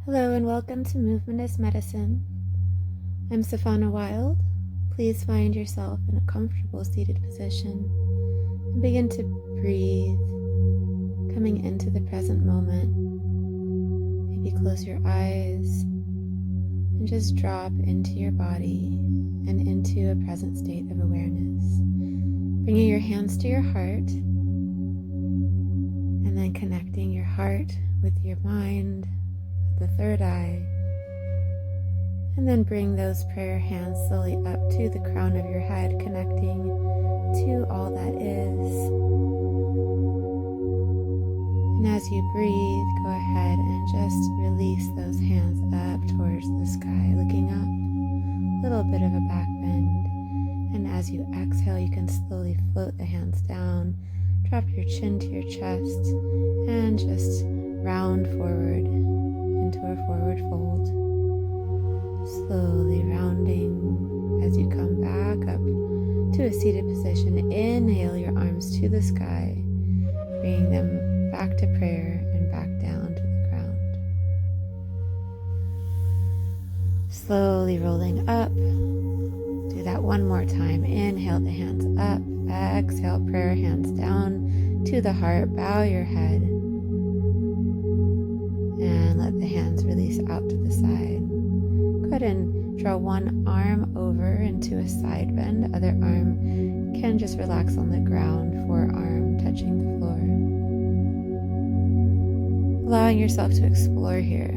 Hello and welcome to Movement is Medicine. I'm Sefana Wilde. Please find yourself in a comfortable seated position and begin to breathe, coming into the present moment. Maybe close your eyes and just drop into your body and into a present state of awareness. Bringing your hands to your heart and then connecting your heart with your mind, the third eye, and then bring those prayer hands slowly up to the crown of your head, connecting to all that is. And as you breathe, go ahead and just release those hands up towards the sky, looking up, a little bit of a back bend. And as you exhale, you can slowly float the hands down, drop your chin to your chest, and just round forward into a forward fold, slowly rounding as you come back up to a seated position. Inhale your arms to the sky, bringing them back to prayer and back down to the ground. Slowly rolling up. Do that one more time. Inhale the hands up, exhale prayer hands down to the heart. Bow your head and let the hands release out to the side. Go ahead and draw one arm over into a side bend. Other arm can just relax on the ground, forearm touching the floor. Allowing yourself to explore here,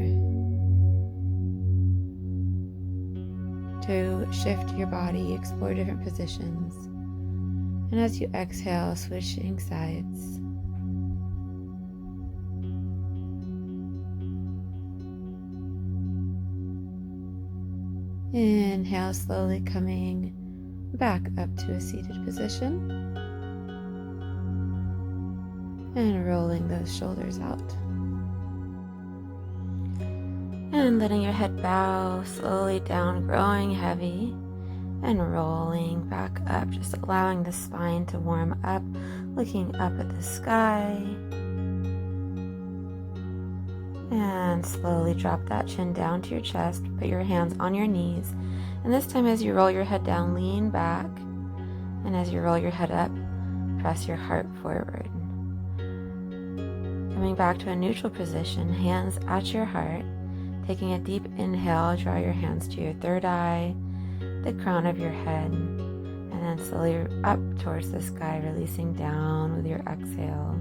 to shift your body, explore different positions. And as you exhale, switching sides. Inhale, slowly coming back up to a seated position. And rolling those shoulders out. And letting your head bow slowly down, growing heavy. And rolling back up, just allowing the spine to warm up, looking up at the sky. And slowly drop that chin down to your chest. Put your hands on your knees. And this time as you roll your head down, lean back. And as you roll your head up, press your heart forward. Coming back to a neutral position, hands at your heart. Taking a deep inhale, draw your hands to your third eye, the crown of your head. And then slowly up towards the sky, releasing down with your exhale.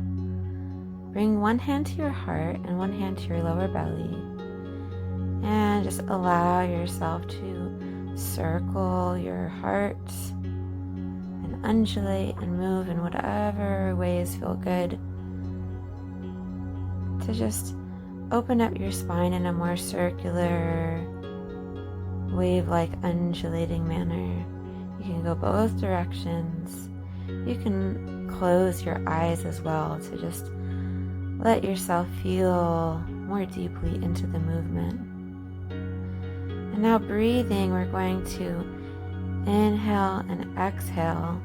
Bring one hand to your heart and one hand to your lower belly. And just allow yourself to circle your heart and undulate and move in whatever ways feel good. To just open up your spine in a more circular, wave-like undulating manner. You can go both directions. You can close your eyes as well to just let yourself feel more deeply into the movement. And now breathing, we're going to inhale and exhale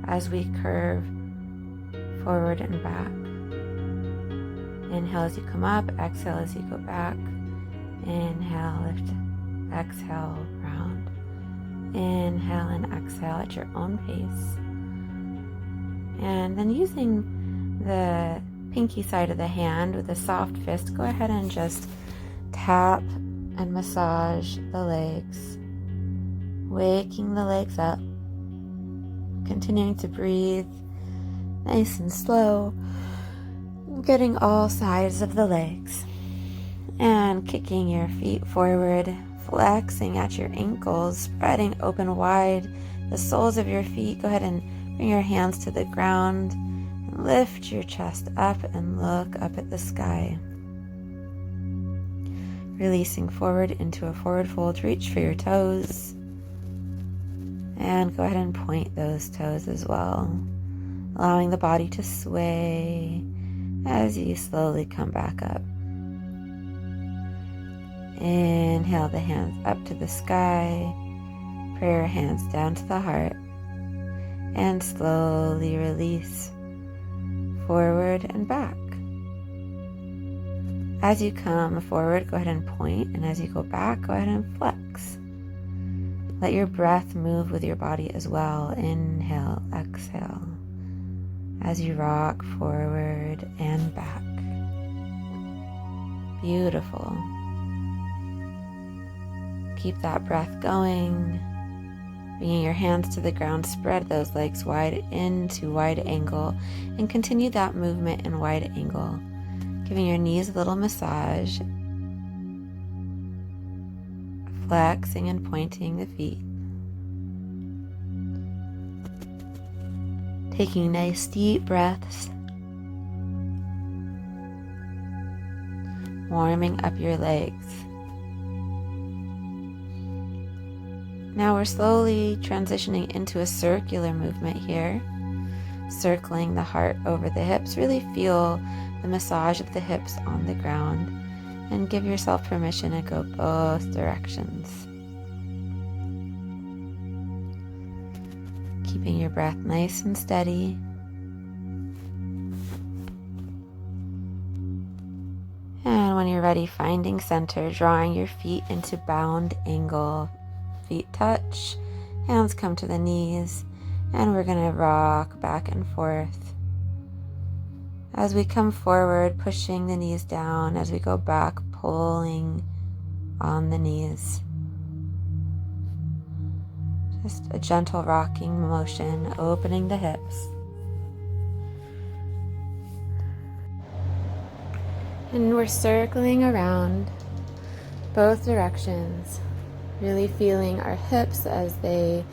as we curve forward and back. Inhale as you come up, exhale as you go back. Inhale, lift, exhale, round. Inhale and exhale at your own pace. And then using the pinky side of the hand with a soft fist, go ahead and just tap and massage the legs, waking the legs up, continuing to breathe nice and slow, getting all sides of the legs, and kicking your feet forward, flexing at your ankles, spreading open wide the soles of your feet. Go ahead and bring your hands to the ground. Lift your chest up and look up at the sky. Releasing forward into a forward fold, reach for your toes. And go ahead and point those toes as well. Allowing the body to sway as you slowly come back up. Inhale the hands up to the sky. Prayer hands down to the heart. And slowly release forward and back. As you come forward, go ahead and point, and as you go back, go ahead and flex. Let your breath move with your body as well. Inhale, exhale, as you rock forward and back. Beautiful. Keep that breath going. Bringing your hands to the ground, spread those legs wide into wide angle and continue that movement in wide angle. Giving your knees a little massage. Flexing and pointing the feet. Taking nice deep breaths. Warming up your legs. Now we're slowly transitioning into a circular movement here. Circling the heart over the hips. Really feel the massage of the hips on the ground. And give yourself permission to go both directions. Keeping your breath nice and steady. And when you're ready, finding center, drawing your feet into bound angle. Feet touch, hands come to the knees, and we're going to rock back and forth. As we come forward, pushing the knees down, as we go back, pulling on the knees. Just a gentle rocking motion, opening the hips. And we're circling around both directions. Really feeling our hips as they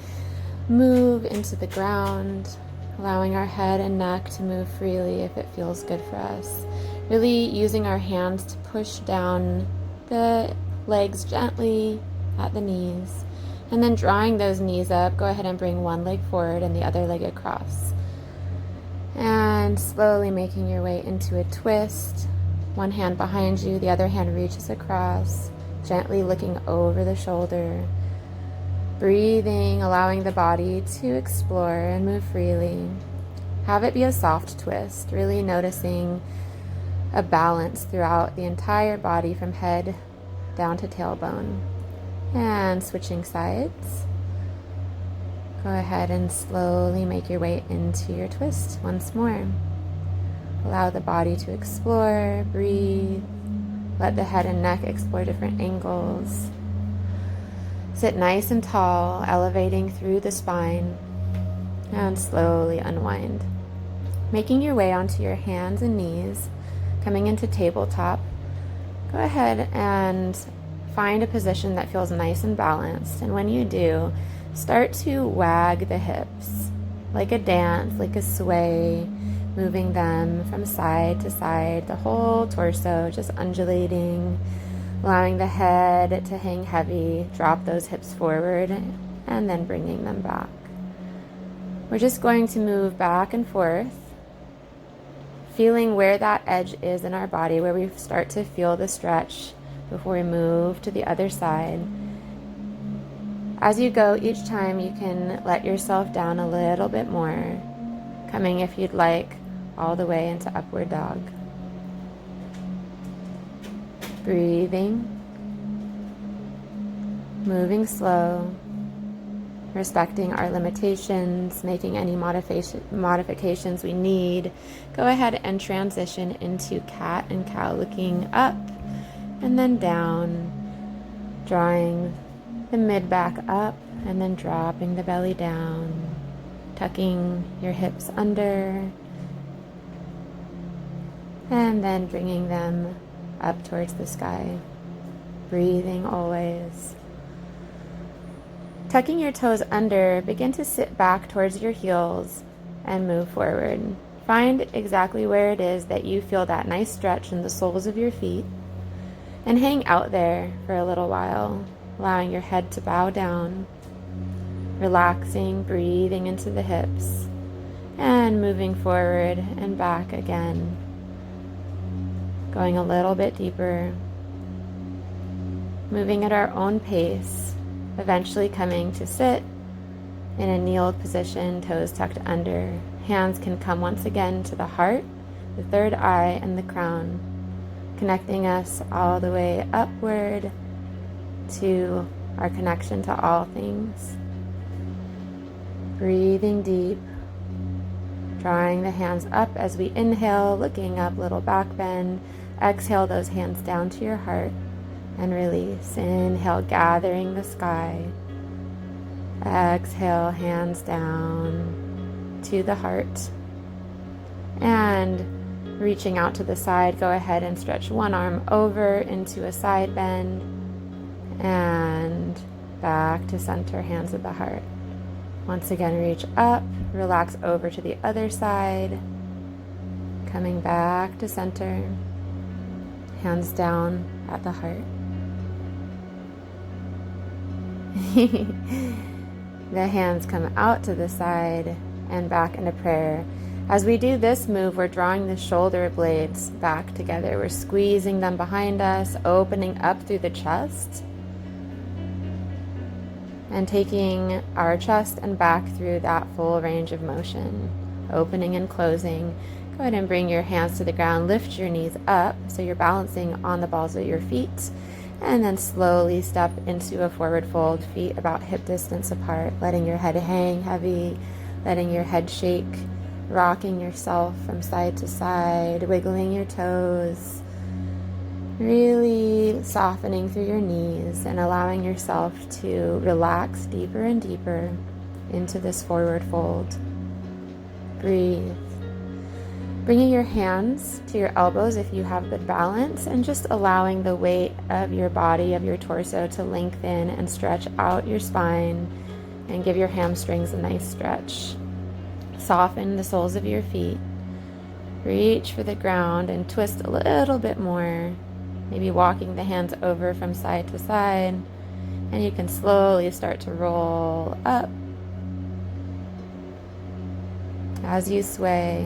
move into the ground, allowing our head and neck to move freely if it feels good for us. Really using our hands to push down the legs gently at the knees, and then drawing those knees up. Go ahead and bring one leg forward and the other leg across. And slowly making your way into a twist. One hand behind you, the other hand reaches across. Gently looking over the shoulder, breathing, allowing the body to explore and move freely. Have it be a soft twist, really noticing a balance throughout the entire body from head down to tailbone. And switching sides. Go ahead and slowly make your way into your twist once more. Allow the body to explore, breathe. Let the head and neck explore different angles. Sit nice and tall, elevating through the spine, and slowly unwind. Making your way onto your hands and knees, coming into tabletop. Go ahead and find a position that feels nice and balanced. And when you do, start to wag the hips, like a dance, like a sway, moving them from side to side, the whole torso just undulating, allowing the head to hang heavy, drop those hips forward, and then bringing them back. We're just going to move back and forth, feeling where that edge is in our body, where we start to feel the stretch before we move to the other side. As you go, each time you can let yourself down a little bit more, coming, if you'd like, all the way into upward dog. Breathing, moving slow, respecting our limitations, making any modifications we need. Go ahead and transition into cat and cow, looking up and then down, drawing the mid back up and then dropping the belly down, tucking your hips under, and then bringing them up towards the sky. Breathing always. Tucking your toes under, begin to sit back towards your heels and move forward. Find exactly where it is that you feel that nice stretch in the soles of your feet, and hang out there for a little while, allowing your head to bow down, relaxing, breathing into the hips, and moving forward and back again. Going a little bit deeper, moving at our own pace, eventually coming to sit in a kneeled position, toes tucked under. Hands can come once again to the heart, the third eye, and the crown. connecting us all the way upward to our connection to all things. Breathing deep, drawing the hands up as we inhale, looking up, little back bend. Exhale those hands down to your heart and release. Inhale, gathering the sky. Exhale, hands down to the heart. And reaching out to the side, go ahead and stretch one arm over into a side bend and back to center, hands at the heart. Once again, reach up, relax over to the other side, coming back to center, hands down at the heart. The hands come out to the side and back into prayer. As we do this move, we're drawing the shoulder blades back together. We're squeezing them behind us, opening up through the chest, and taking our chest and back through that full range of motion, opening and closing. Go ahead and bring your hands to the ground, lift your knees up so you're balancing on the balls of your feet, and then slowly step into a forward fold, feet about hip distance apart, letting your head hang heavy, letting your head shake, rocking yourself from side to side, wiggling your toes, really softening through your knees and allowing yourself to relax deeper and deeper into this forward fold. Breathe. Bringing your hands to your elbows if you have good balance, and just allowing the weight of your body, of your torso, to lengthen and stretch out your spine and give your hamstrings a nice stretch. Soften the soles of your feet. Reach for the ground and twist a little bit more. Maybe walking the hands over from side to side. And you can slowly start to roll up as you sway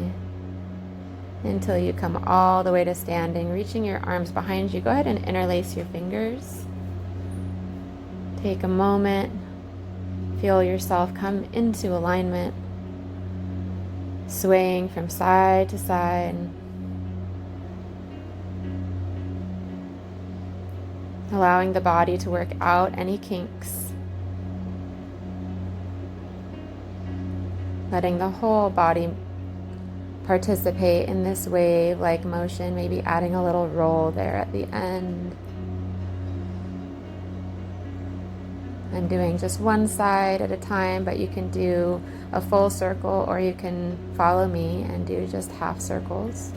until you come all the way to standing, reaching your arms behind you. Go ahead and interlace your fingers. Take a moment. Feel yourself come into alignment, swaying from side to side. Allowing the body to work out any kinks. Letting the whole body participate in this wave-like motion, maybe adding a little roll there at the end. I'm doing just one side at a time, but you can do a full circle or you can follow me and do just half circles.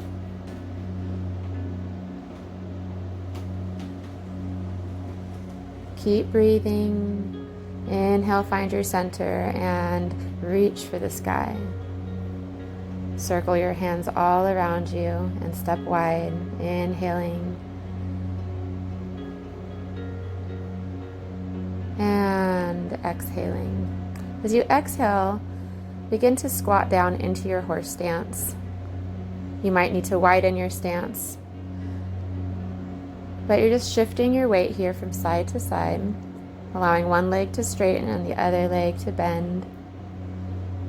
Keep breathing. Inhale, find your center and reach for the sky. Circle your hands all around you and step wide. Inhaling. And exhaling. As you exhale, begin to squat down into your horse stance. You might need to widen your stance, but you're just shifting your weight here from side to side, allowing one leg to straighten and the other leg to bend.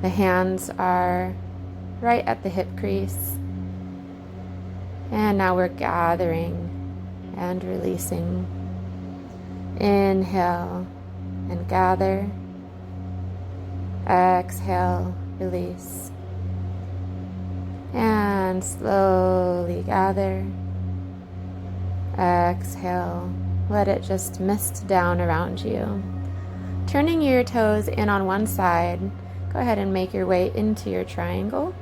The hands are right at the hip crease. And now we're gathering and releasing. Inhale and gather. Exhale, release. And slowly gather. Exhale, let it just mist down around you. Turning your toes in on one side, go ahead and make your way into your triangle.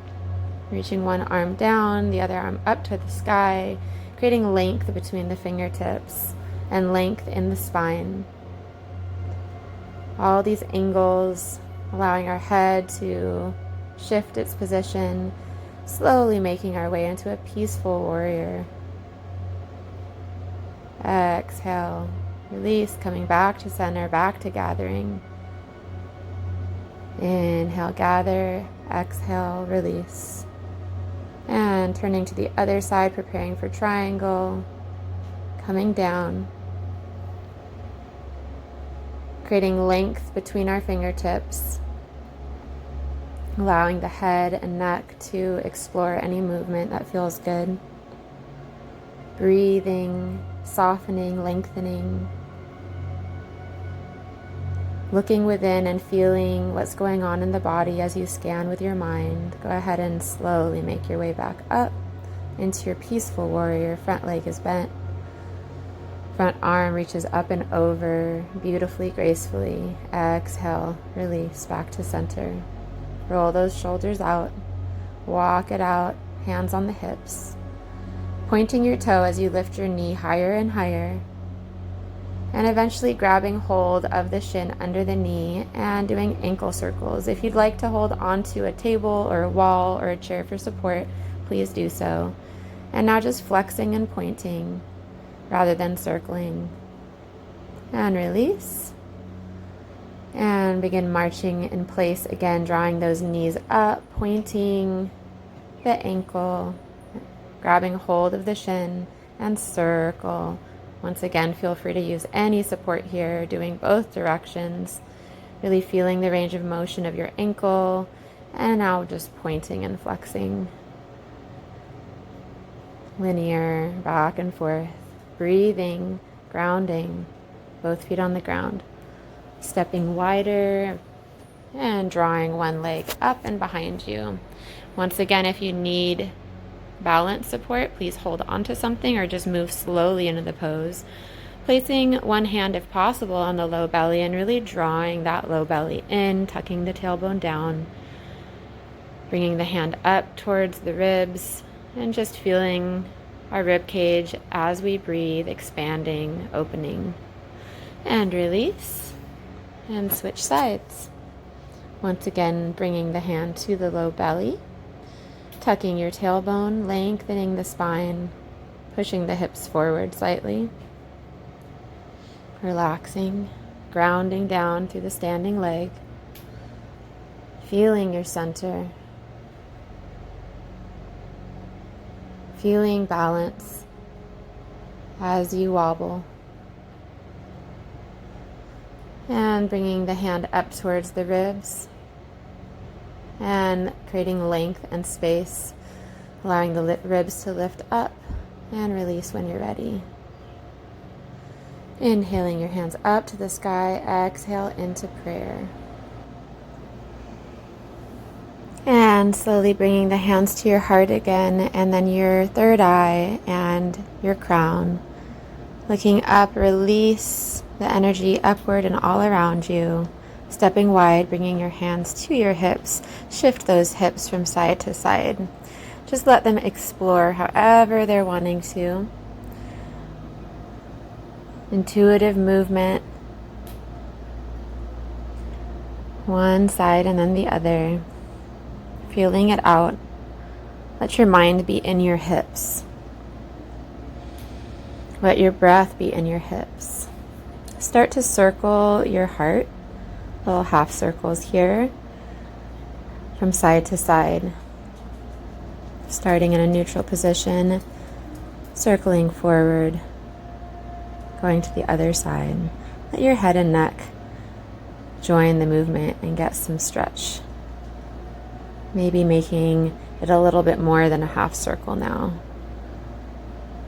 Reaching one arm down, the other arm up to the sky, creating length between the fingertips and length in the spine. All these angles, allowing our head to shift its position, slowly making our way into a peaceful warrior. Exhale, release, coming back to center, back to gathering. Inhale, gather, exhale, release. And turning to the other side, preparing for triangle, coming down. Creating length between our fingertips, allowing the head and neck to explore any movement that feels good. breathing, softening, lengthening, looking within and feeling what's going on in the body as you scan with your mind. Go ahead and slowly make your way back up into your peaceful warrior. Front leg is bent. Front arm reaches up and over, beautifully, gracefully. Exhale, release back to center. Roll those shoulders out. Walk it out, hands on the hips. Pointing your toe as you lift your knee higher and higher. And eventually grabbing hold of the shin under the knee and doing ankle circles. If you'd like to hold onto a table or a wall or a chair for support, please do so. And now just flexing and pointing rather than circling. And release. And begin marching in place again, drawing those knees up, pointing the ankle, grabbing hold of the shin, and circle. Once again, feel free to use any support here, doing both directions, really feeling the range of motion of your ankle, and now just pointing and flexing. Linear, back and forth, breathing, grounding, both feet on the ground. Stepping wider and drawing one leg up and behind you. Once again, if you need balance support, please hold onto something or just move slowly into the pose. Placing one hand, if possible, on the low belly and really drawing that low belly in, tucking the tailbone down, bringing the hand up towards the ribs, and just feeling our rib cage as we breathe, expanding, opening. And release. And switch sides. Once again, bringing the hand to the low belly, tucking your tailbone, lengthening the spine, pushing the hips forward slightly, relaxing, grounding down through the standing leg, feeling your center, feeling balance as you wobble. And bringing the hand up towards the ribs and creating length and space, allowing the ribs to lift up and release when you're ready. Inhaling your hands up to the sky, exhale into prayer. And slowly bringing the hands to your heart again, and then your third eye and your crown. Looking up, release the energy upward and all around you. Stepping wide, bringing your hands to your hips. Shift those hips from side to side. Just let them explore however they're wanting to. Intuitive movement. One side and then the other. Feeling it out. Let your mind be in your hips. Let your breath be in your hips. Start to circle your heart, little half circles here, from side to side. Starting in a neutral position, circling forward, going to the other side. Let your head and neck join the movement and get some stretch. Maybe making it a little bit more than a half circle now.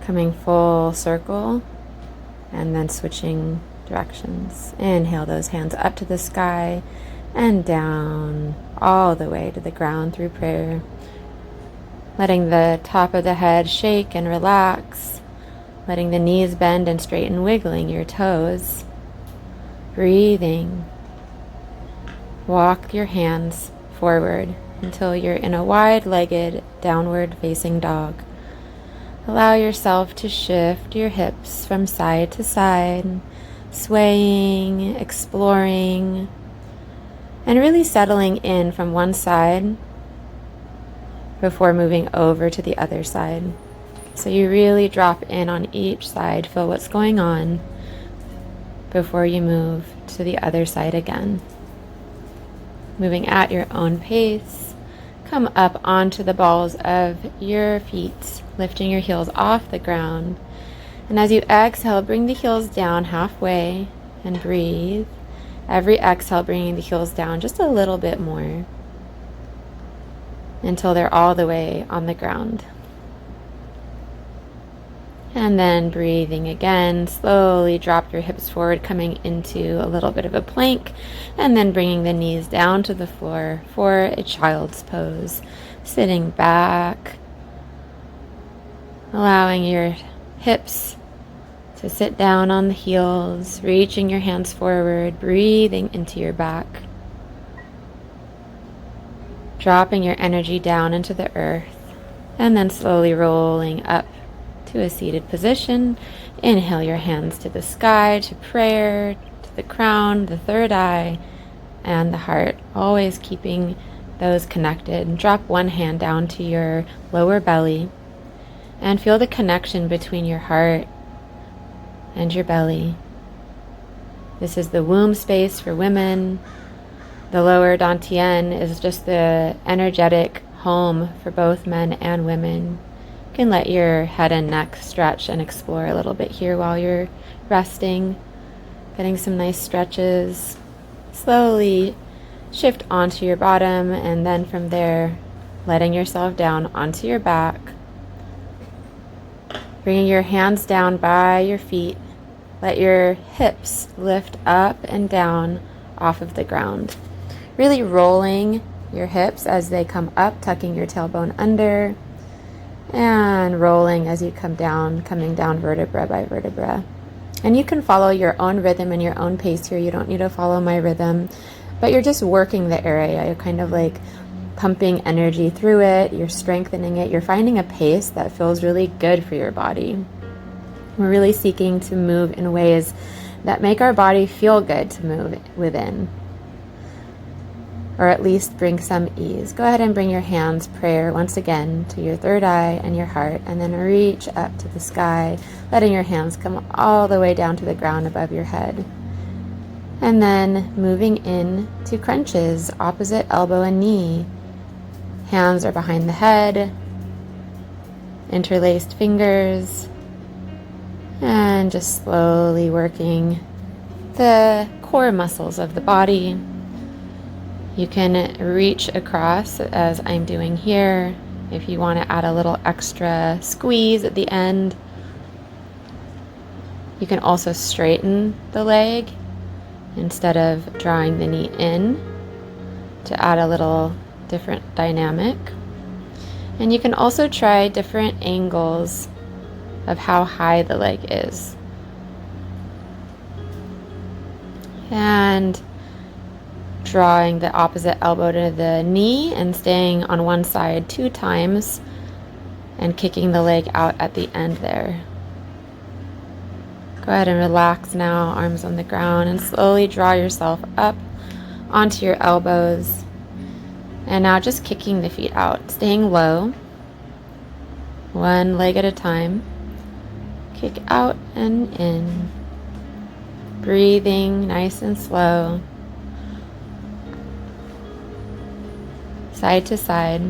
Coming full circle and then switching directions. Inhale those hands up to the sky and down all the way to the ground through prayer. Letting the top of the head shake and relax. Letting the knees bend and straighten, wiggling your toes. Breathing. Walk your hands forward until you're in a wide-legged, downward-facing dog. Allow yourself to shift your hips from side to side, swaying, exploring, and really settling in from one side before moving over to the other side. So you really drop in on each side, feel what's going on before you move to the other side again. Moving at your own pace, come up onto the balls of your feet, lifting your heels off the ground. And as you exhale, bring the heels down halfway and breathe. Every exhale, bringing the heels down just a little bit more until they're all the way on the ground. And then breathing again, slowly drop your hips forward, coming into a little bit of a plank, and then bringing the knees down to the floor for a child's pose. Sitting back, allowing your hips to sit down on the heels, reaching your hands forward, breathing into your back, dropping your energy down into the earth, and then slowly rolling up to a seated position. Inhale your hands to the sky, to prayer, to the crown, the third eye, and the heart, always keeping those connected. Drop one hand down to your lower belly and feel the connection between your heart and your belly. This is the womb space for women. The lower dantian is just the energetic home for both men and women. You can let your head and neck stretch and explore a little bit here while you're resting, getting some nice stretches. Slowly shift onto your bottom, and then from there, letting yourself down onto your back. Bringing your hands down by your feet. Let your hips lift up and down off of the ground. Really rolling your hips as they come up, tucking your tailbone under, and rolling as you come down, coming down vertebra by vertebra. And you can follow your own rhythm and your own pace here. You don't need to follow my rhythm, but you're just working the area. You're kind of like pumping energy through it. You're strengthening it. You're finding a pace that feels really good for your body. We're really seeking to move in ways that make our body feel good to move within, or at least bring some ease. Go ahead and bring your hands, prayer, once again to your third eye and your heart, and then reach up to the sky, letting your hands come all the way down to the ground above your head. And then moving in to crunches, opposite elbow and knee. Hands are behind the head, interlaced fingers, and just slowly working the core muscles of the body. You can reach across as I'm doing here if you want to add a little extra squeeze at the end. You can also straighten the leg instead of drawing the knee in to add a little different dynamic. And you can also try different angles of how high the leg is. And drawing the opposite elbow to the knee and staying on one side 2 times and kicking the leg out at the end there. Go ahead and relax now, arms on the ground, and slowly draw yourself up onto your elbows. And now just kicking the feet out, staying low, one leg at a time. Kick out and in. Breathing nice and slow. Side to side.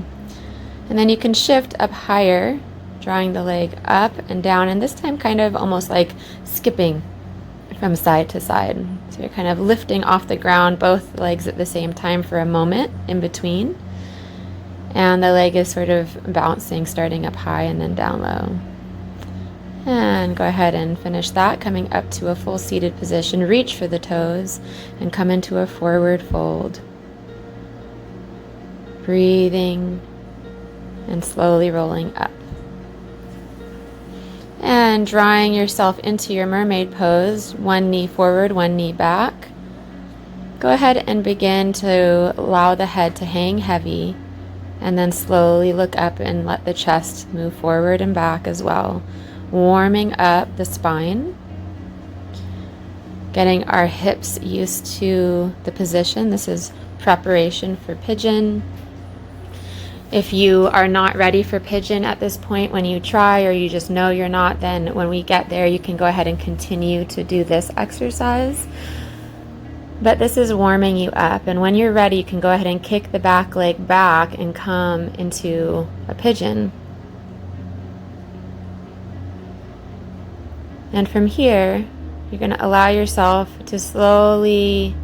And then you can shift up higher, drawing the leg up and down, and this time kind of almost like skipping from side to side. So you're kind of lifting off the ground, both legs at the same time for a moment in between. And the leg is sort of bouncing, starting up high and then down low. And go ahead and finish that, coming up to a full seated position. Reach for the toes and come into a forward fold. Breathing and slowly rolling up. And drawing yourself into your mermaid pose, one knee forward, one knee back. Go ahead and begin to allow the head to hang heavy, and then slowly look up and let the chest move forward and back as well. Warming up the spine, getting our hips used to the position. This is preparation for pigeon. If you are not ready for pigeon at this point, when you try or you just know you're not, then when we get there, you can go ahead and continue to do this exercise. But this is warming you up, and when you're ready, you can go ahead and kick the back leg back and come into a pigeon. And from here, you're going to allow yourself to slowly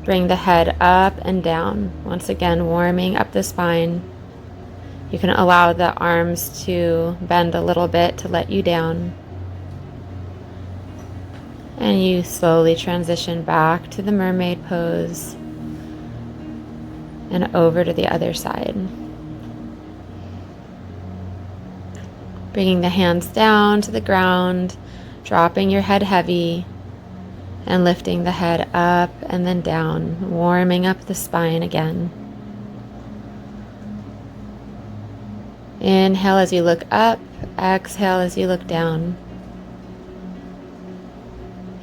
bring the head up and down. Once again, warming up the spine. You can allow the arms to bend a little bit to let you down. And you slowly transition back to the mermaid pose and over to the other side. Bringing the hands down to the ground, dropping your head heavy, and lifting the head up and then down, warming up the spine again. Inhale as you look up, exhale as you look down.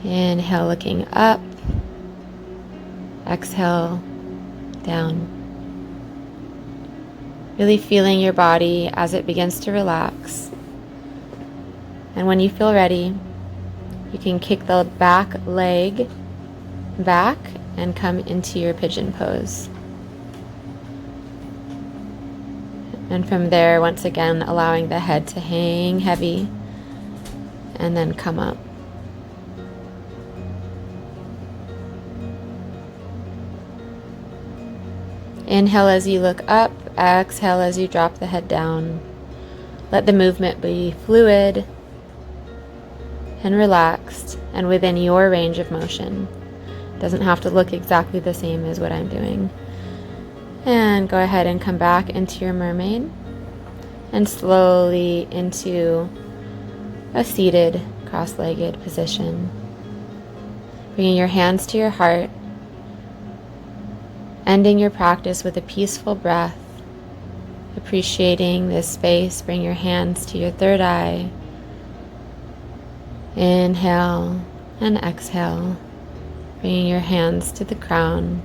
Inhale looking up, exhale down. Really feeling your body as it begins to relax. And when you feel ready, you can kick the back leg back and come into your pigeon pose. And from there, once again, allowing the head to hang heavy and then come up. Inhale as you look up, exhale as you drop the head down. Let the movement be fluid and relaxed and within your range of motion. It doesn't have to look exactly the same as what I'm doing. And go ahead and come back into your mermaid and slowly into a seated cross-legged position. Bringing your hands to your heart, ending your practice with a peaceful breath, appreciating this space. Bring your hands to your third eye. Inhale and exhale, bringing your hands to the crown.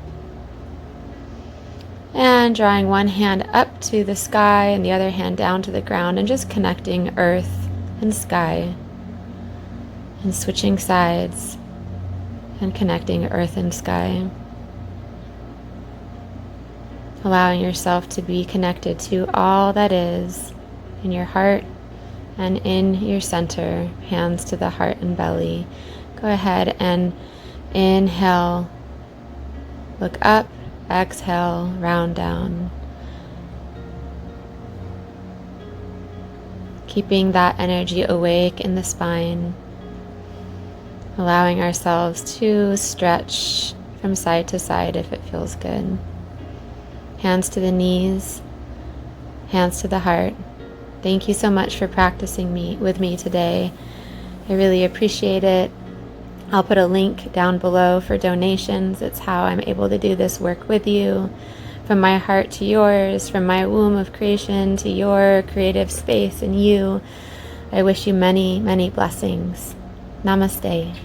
And drawing one hand up to the sky and the other hand down to the ground, and just connecting earth and sky. And switching sides and connecting earth and sky. Allowing yourself to be connected to all that is in your heart and in your center, hands to the heart and belly. Go ahead and inhale, look up, exhale, round down. Keeping that energy awake in the spine, allowing ourselves to stretch from side to side if it feels good. Hands to the knees, hands to the heart. Thank you so much for practicing with me today. I really appreciate it. I'll put a link down below for donations. It's how I'm able to do this work with you. From my heart to yours, from my womb of creation to your creative space and you. I wish you many, many blessings. Namaste.